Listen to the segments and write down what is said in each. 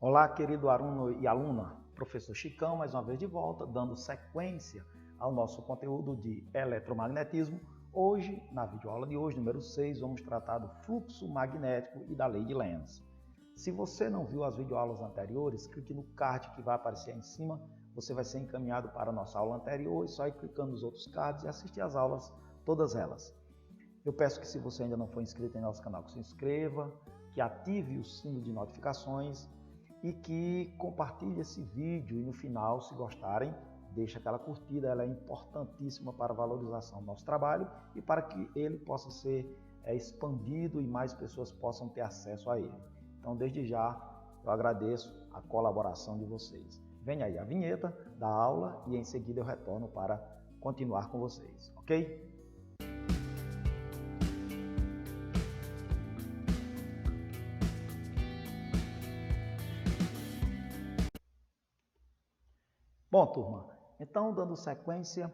Olá, querido aluno e aluna, professor Chicão, mais uma vez de volta, dando sequência ao nosso conteúdo de eletromagnetismo. Hoje, na videoaula de hoje, número 6, vamos tratar do fluxo magnético e da lei de Lenz. Se você não viu as videoaulas anteriores, clique no card que vai aparecer aí em cima, você vai ser encaminhado para a nossa aula anterior e só ir clicando nos outros cards e assistir às aulas, todas elas. Eu peço que, se você ainda não for inscrito em nosso canal, que se inscreva, que ative o sino de notificações e que compartilhe esse vídeo e no final, se gostarem, deixe aquela curtida, ela é importantíssima para a valorização do nosso trabalho e para que ele possa ser expandido e mais pessoas possam ter acesso a ele. Então, desde já, eu agradeço a colaboração de vocês. Vem aí a vinheta da aula e em seguida eu retorno para continuar com vocês, ok? Bom, turma, então, dando sequência,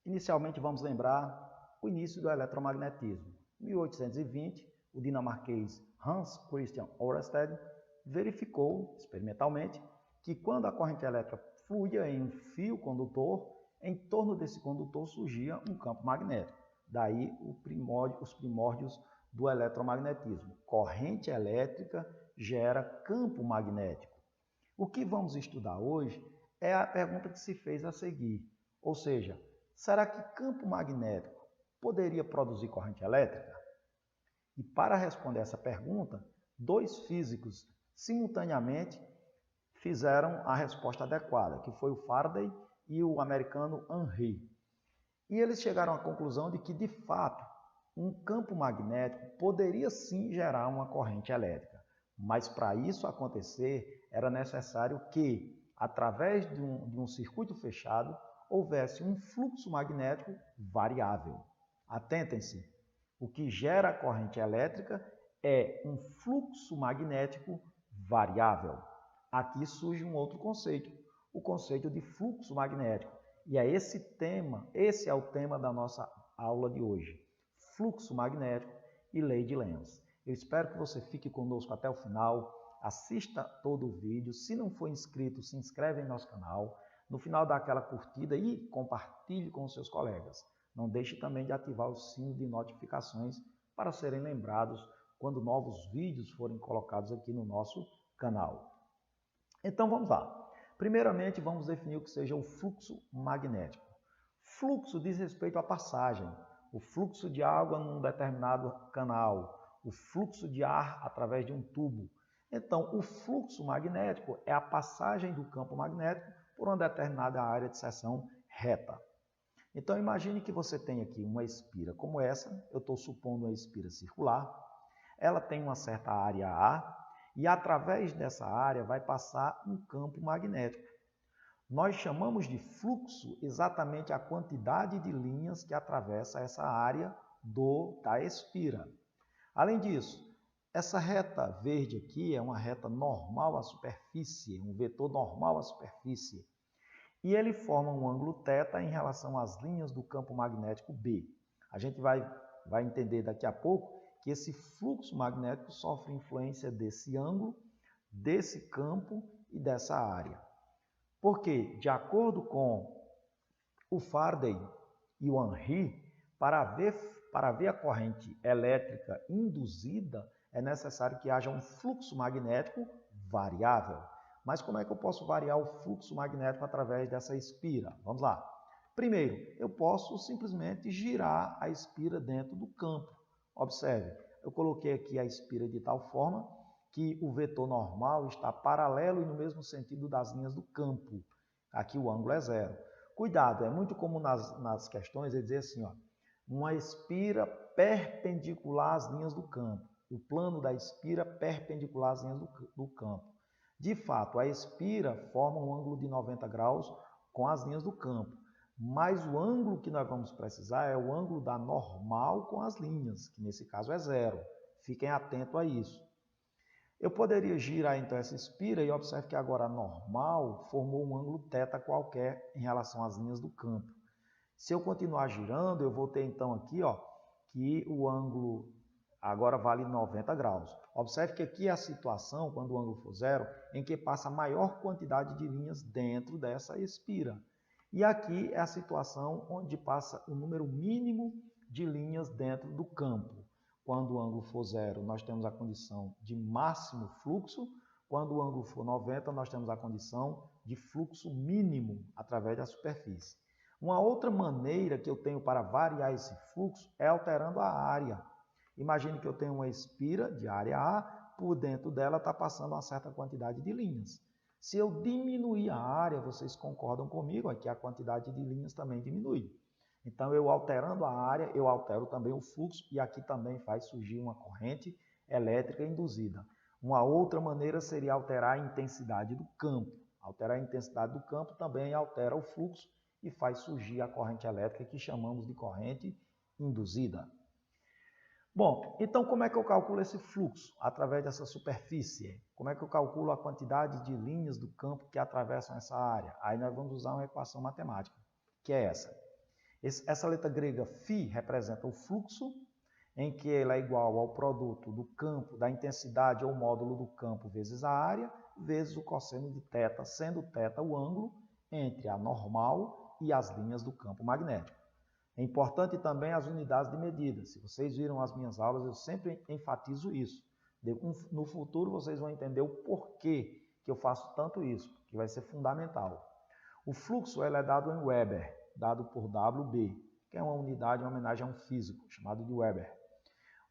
inicialmente vamos lembrar o início do eletromagnetismo. Em 1820, o dinamarquês Hans Christian Ørsted verificou experimentalmente que quando a corrente elétrica fluía em um fio condutor, em torno desse condutor surgia um campo magnético. Daí os primórdios do eletromagnetismo. Corrente elétrica gera campo magnético. O que vamos estudar hoje é a pergunta que se fez a seguir, ou seja, será que campo magnético poderia produzir corrente elétrica? E para responder essa pergunta, dois físicos simultaneamente fizeram a resposta adequada, que foi o Faraday e o americano Henry. E eles chegaram à conclusão de que, de fato, um campo magnético poderia sim gerar uma corrente elétrica, mas para isso acontecer era necessário que, através de um circuito fechado, houvesse um fluxo magnético variável. Atentem-se, o que gera a corrente elétrica é um fluxo magnético variável. Aqui surge um outro conceito, o conceito de fluxo magnético. E é esse é o tema da nossa aula de hoje, fluxo magnético e lei de Lenz. Eu espero que você fique conosco até o final. Assista todo o vídeo. Se não for inscrito, se inscreve em nosso canal. No final, dá aquela curtida e compartilhe com os seus colegas. Não deixe também de ativar o sino de notificações para serem lembrados quando novos vídeos forem colocados aqui no nosso canal. Então, vamos lá. Primeiramente, vamos definir o que seja o fluxo magnético. Fluxo diz respeito à passagem, o fluxo de água num determinado canal, o fluxo de ar através de um tubo. Então, o fluxo magnético é a passagem do campo magnético por uma determinada área de seção reta. Então, imagine que você tem aqui uma espira como essa, eu estou supondo uma espira circular, ela tem uma certa área A e através dessa área vai passar um campo magnético. Nós chamamos de fluxo exatamente a quantidade de linhas que atravessa essa área da espira. Além disso, essa reta verde aqui é uma reta normal à superfície, um vetor normal à superfície. E ele forma um ângulo θ em relação às linhas do campo magnético B. A gente vai entender daqui a pouco que esse fluxo magnético sofre influência desse ângulo, desse campo e dessa área. Porque, de acordo com o Faraday e o Henry, para ver a corrente elétrica induzida, é necessário que haja um fluxo magnético variável. Mas como é que eu posso variar o fluxo magnético através dessa espira? Vamos lá. Primeiro, eu posso simplesmente girar a espira dentro do campo. Observe, eu coloquei aqui a espira de tal forma que o vetor normal está paralelo e no mesmo sentido das linhas do campo. Aqui o ângulo é zero. Cuidado, é muito comum nas questões ele dizer assim, ó, uma espira perpendicular às linhas do campo. O plano da espira perpendicular às linhas do campo. De fato, a espira forma um ângulo de 90 graus com as linhas do campo. Mas o ângulo que nós vamos precisar é o ângulo da normal com as linhas, que nesse caso é zero. Fiquem atentos a isso. Eu poderia girar então essa espira e observe que agora a normal formou um ângulo θ qualquer em relação às linhas do campo. Se eu continuar girando, eu vou ter então aqui, ó, que o ângulo agora vale 90 graus. Observe que aqui é a situação, quando o ângulo for zero, em que passa a maior quantidade de linhas dentro dessa espira. E aqui é a situação onde passa o número mínimo de linhas dentro do campo. Quando o ângulo for zero, nós temos a condição de máximo fluxo. Quando o ângulo for 90, nós temos a condição de fluxo mínimo através da superfície. Uma outra maneira que eu tenho para variar esse fluxo é alterando a área. Imagine que eu tenho uma espira de área A, por dentro dela está passando uma certa quantidade de linhas. Se eu diminuir a área, vocês concordam comigo, é que a quantidade de linhas também diminui. Então, eu alterando a área, eu altero também o fluxo e aqui também faz surgir uma corrente elétrica induzida. Uma outra maneira seria alterar a intensidade do campo. Alterar a intensidade do campo também altera o fluxo e faz surgir a corrente elétrica que chamamos de corrente induzida. Bom, então como é que eu calculo esse fluxo através dessa superfície? Como é que eu calculo a quantidade de linhas do campo que atravessam essa área? Aí nós vamos usar uma equação matemática, que é essa. Essa letra grega φ representa o fluxo, em que ela é igual ao produto do campo, da intensidade ou módulo do campo vezes a área, vezes o cosseno de θ, sendo θ o ângulo entre a normal e as linhas do campo magnético. É importante também as unidades de medida. Se vocês viram as minhas aulas, eu sempre enfatizo isso. No futuro vocês vão entender o porquê que eu faço tanto isso, que vai ser fundamental. O fluxo é dado em Weber, dado por WB, que é uma unidade em homenagem a um físico, chamado de Weber.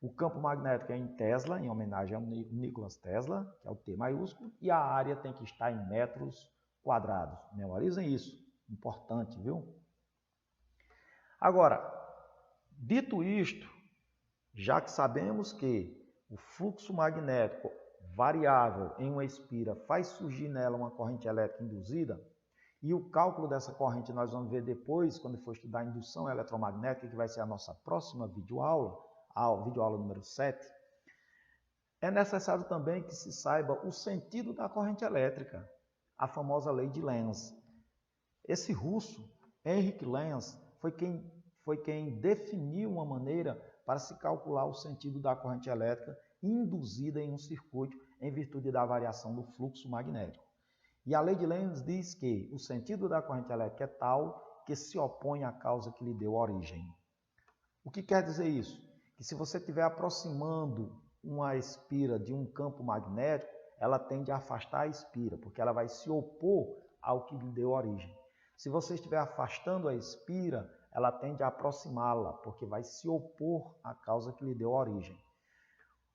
O campo magnético é em Tesla, em homenagem ao Nikola Tesla, que é o T maiúsculo, e a área tem que estar em metros quadrados. Memorizem isso, importante, viu? Agora, dito isto, já que sabemos que o fluxo magnético variável em uma espira faz surgir nela uma corrente elétrica induzida, e o cálculo dessa corrente nós vamos ver depois, quando for estudar a indução eletromagnética, que vai ser a nossa próxima videoaula, a videoaula número 7, é necessário também que se saiba o sentido da corrente elétrica, a famosa lei de Lenz. Esse russo, Henrik Lenz, foi quem definiu uma maneira para se calcular o sentido da corrente elétrica induzida em um circuito em virtude da variação do fluxo magnético. E a lei de Lenz diz que o sentido da corrente elétrica é tal que se opõe à causa que lhe deu origem. O que quer dizer isso? Que se você estiver aproximando uma espira de um campo magnético, ela tende a afastar a espira, porque ela vai se opor ao que lhe deu origem. Se você estiver afastando a espira, ela tende a aproximá-la, porque vai se opor à causa que lhe deu origem.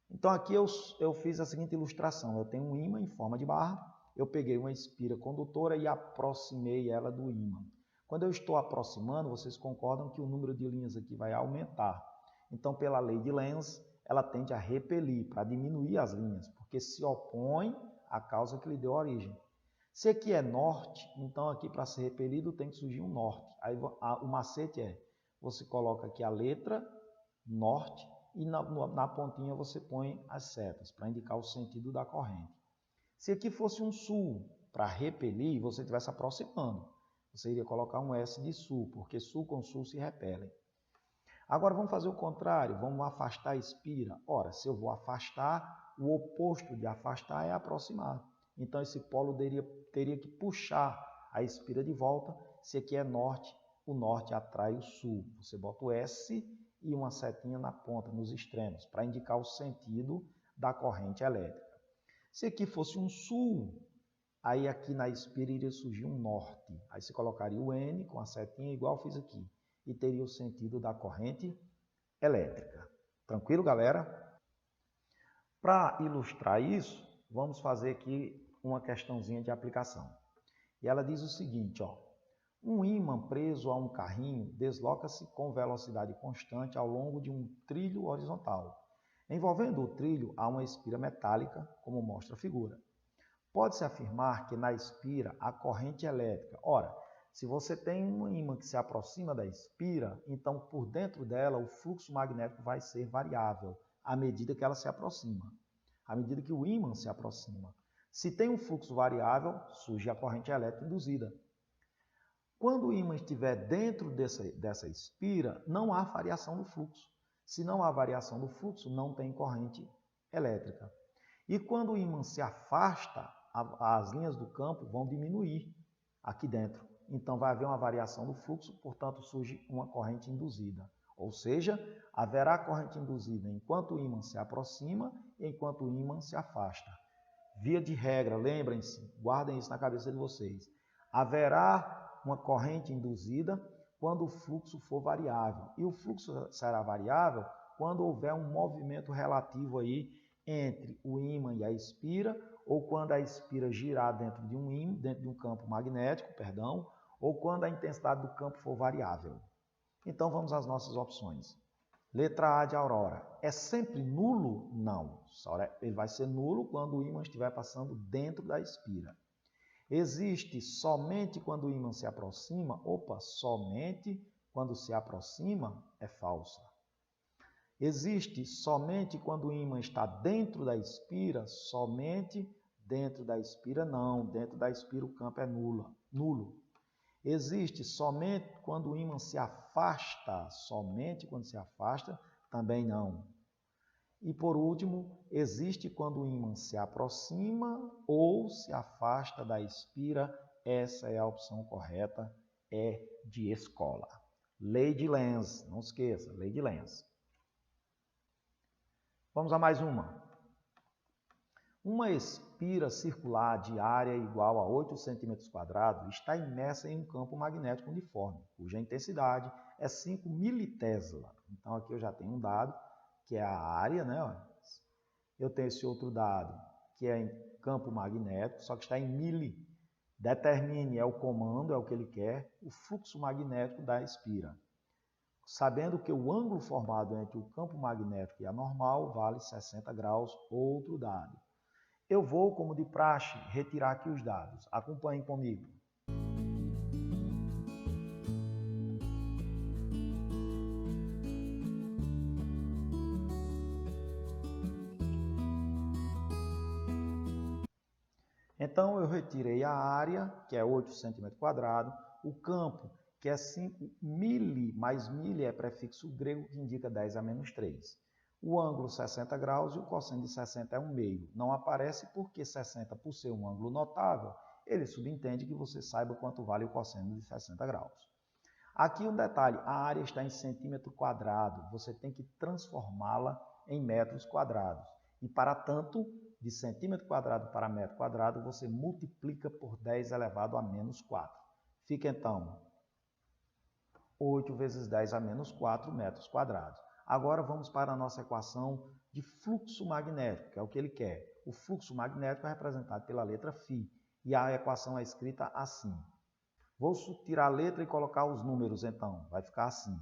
Então aqui eu fiz a seguinte ilustração. Eu tenho um ímã em forma de barra, eu peguei uma espira condutora e aproximei ela do ímã. Quando eu estou aproximando, vocês concordam que o número de linhas aqui vai aumentar. Então, pela lei de Lenz, ela tende a repelir, para diminuir as linhas, porque se opõe à causa que lhe deu origem. Se aqui é norte, então aqui para ser repelido tem que surgir um norte. Aí o macete é, você coloca aqui a letra norte e na pontinha você põe as setas para indicar o sentido da corrente. Se aqui fosse um sul, para repelir, você estivesse aproximando. Você iria colocar um S de sul, porque sul com sul se repelem. Agora vamos fazer o contrário, vamos afastar a espira. Ora, se eu vou afastar, o oposto de afastar é aproximar. Então esse polo teria que puxar a espira de volta. Se aqui é norte, o norte atrai o sul. Você bota o S e uma setinha na ponta, nos extremos, para indicar o sentido da corrente elétrica. Se aqui fosse um sul, aí aqui na espira iria surgir um norte. Aí você colocaria o N com a setinha igual eu fiz aqui. E teria o sentido da corrente elétrica. Tranquilo, galera? Para ilustrar isso, vamos fazer aqui uma questãozinha de aplicação. E ela diz o seguinte, ó. Um ímã preso a um carrinho desloca-se com velocidade constante ao longo de um trilho horizontal. Envolvendo o trilho há uma espira metálica, como mostra a figura. Pode-se afirmar que na espira há corrente elétrica. Ora, se você tem um ímã que se aproxima da espira, então por dentro dela o fluxo magnético vai ser variável à medida que ela se aproxima, à medida que o ímã se aproxima. Se tem um fluxo variável, surge a corrente elétrica induzida. Quando o ímã estiver dentro dessa espira, não há variação do fluxo. Se não há variação do fluxo, não tem corrente elétrica. E quando o ímã se afasta, as linhas do campo vão diminuir aqui dentro. Então vai haver uma variação do fluxo, portanto surge uma corrente induzida. Ou seja, haverá corrente induzida enquanto o ímã se aproxima e enquanto o ímã se afasta. Via de regra, lembrem-se, guardem isso na cabeça de vocês. Haverá uma corrente induzida quando o fluxo for variável. E o fluxo será variável quando houver um movimento relativo aí entre o ímã e a espira, ou quando a espira girar dentro de um ímã, dentro de um campo magnético, ou quando a intensidade do campo for variável. Então vamos às nossas opções. Letra A de Aurora. É sempre nulo? Não. Ele vai ser nulo quando o ímã estiver passando dentro da espira. Existe somente quando o ímã se aproxima? Opa, somente quando se aproxima é falsa. Existe somente quando o ímã está dentro da espira? Somente dentro da espira? Não. Dentro da espira o campo é nulo. Existe somente quando o ímã se afasta? Somente quando se afasta? Também não. E por último, existe quando o ímã se aproxima ou se afasta da espira? Essa é a opção correta, é de escola. Lei de Lenz, não esqueça, lei de Lenz. Vamos a mais uma. Uma espira circular de área igual a 8 cm² está imersa em um campo magnético uniforme, cuja intensidade é 5 militesla. Então aqui eu já tenho um dado, que é a área, né? Eu tenho esse outro dado, que é em campo magnético, só que está em mili. Determine, é o comando, é o que ele quer, o fluxo magnético da espira. Sabendo que o ângulo formado entre o campo magnético e a normal vale 60 graus, outro dado. Eu vou, como de praxe, retirar aqui os dados. Acompanhem comigo. Então, eu retirei a área, que é 8 cm², o campo, que é 5 mili, mais mili é prefixo grego que indica 10 a menos 3. O ângulo 60 graus e o cosseno de 60 é 1/2. Não aparece porque 60, por ser um ângulo notável, ele subentende que você saiba quanto vale o cosseno de 60 graus. Aqui um detalhe, a área está em centímetro quadrado, você tem que transformá-la em metros quadrados. E para tanto, de centímetro quadrado para metro quadrado, você multiplica por 10 elevado a menos 4. Fica então 8 vezes 10 a menos 4 metros quadrados. Agora vamos para a nossa equação de fluxo magnético, que é o que ele quer. O fluxo magnético é representado pela letra φ, e a equação é escrita assim. Vou tirar a letra e colocar os números, então. Vai ficar assim.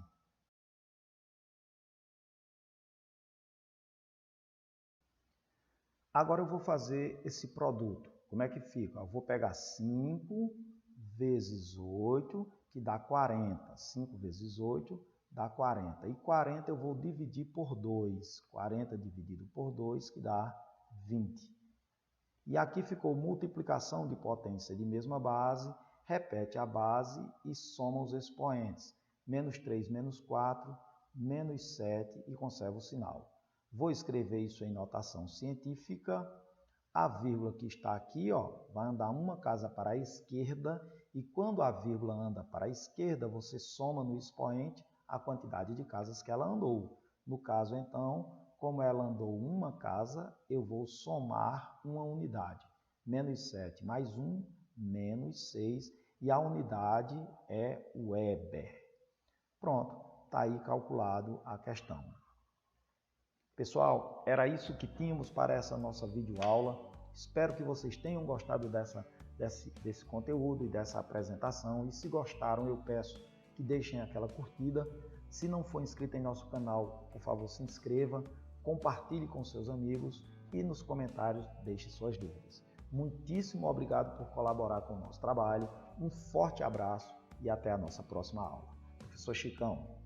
Agora eu vou fazer esse produto. Como é que fica? Eu vou pegar 5 vezes 8, que dá 40. 5 vezes 8 dá 40. E 40 eu vou dividir por 2. 40 dividido por 2, que dá 20. E aqui ficou multiplicação de potência de mesma base. Repete a base e soma os expoentes. Menos 3, menos 4, menos 7 e conserva o sinal. Vou escrever isso em notação científica. A vírgula que está aqui, vai andar uma casa para a esquerda, e quando a vírgula anda para a esquerda, você soma no expoente a quantidade de casas que ela andou. No caso, então, como ela andou uma casa, eu vou somar uma unidade. Menos 7 mais 1, menos 6, e a unidade é Weber. Pronto, está aí calculado a questão. Pessoal, era isso que tínhamos para essa nossa videoaula. Espero que vocês tenham gostado desse conteúdo e dessa apresentação. E se gostaram, eu peço que deixem aquela curtida. Se não for inscrito em nosso canal, por favor, se inscreva, compartilhe com seus amigos e nos comentários deixe suas dúvidas. Muitíssimo obrigado por colaborar com o nosso trabalho. Um forte abraço e até a nossa próxima aula. Professor Chicão.